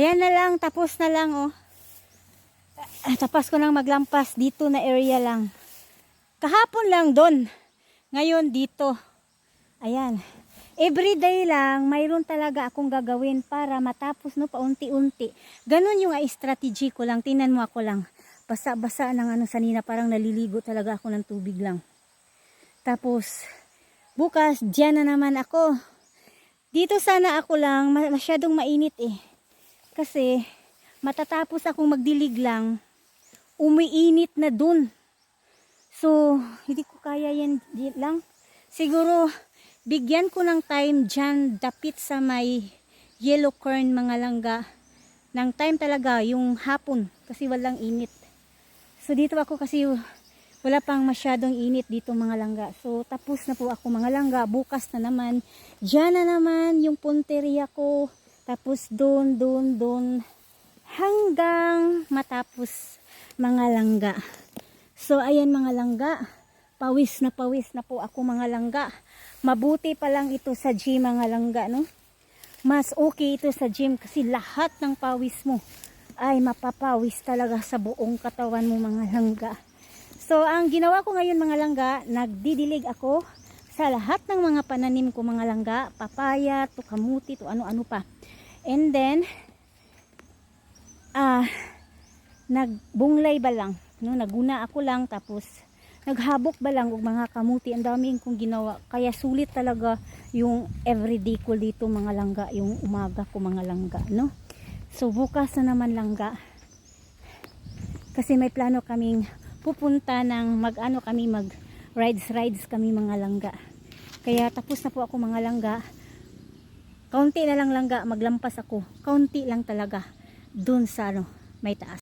Ayan na lang, tapos na lang oh. Tapos ko nang maglampas dito na area lang. Kahapon lang doon. Ngayon dito. Ayan. Everyday lang, mayroon talaga akong gagawin para matapos no paunti-unti. Ganon yung strategy ko lang. Tingnan mo ako lang. Basa-basa ng ano sanina, parang naliligo talaga ako ng tubig lang. Tapos bukas diyan na naman ako. Dito sana ako lang, masyadong mainit eh. Kasi matatapos akong magdilig lang, umiinit na dun. So hindi ko kaya yan lang. Siguro bigyan ko ng time dyan, dapit sa may yellow corn mga langga. Ng time talaga, yung hapon, kasi walang init. So dito ako kasi wala pang masyadong init dito mga langga. So tapos na po ako mga langga, bukas na naman. Dyan na naman yung punteriya ko. Tapos doon, hanggang matapos mga langga. So ayan mga langga. Pawis na po ako mga langga. Mabuti pa lang ito sa gym mga langga, no? Mas okay ito sa gym kasi lahat ng pawis mo ay mapapawis talaga sa buong katawan mo mga langga. So ang ginawa ko ngayon mga langga, nagdidilig ako sa lahat ng mga pananim ko mga langga. Papaya, to kamuti, to ano-ano pa. And then, nagbunglay ba lang, no? Naguna ako lang tapos naghabok ba lang og mga kamuti. Ang daming kong ginawa, kaya sulit talaga yung everyday ko dito mga langga, yung umaga ko mga langga, no? So bukas na naman langga kasi may plano kaming pupunta ng mag rides kami mga langga. Kaya tapos na po ako mga langga. Kaunti na lang langga, maglampas ako, kaunti lang talaga dun sa may taas.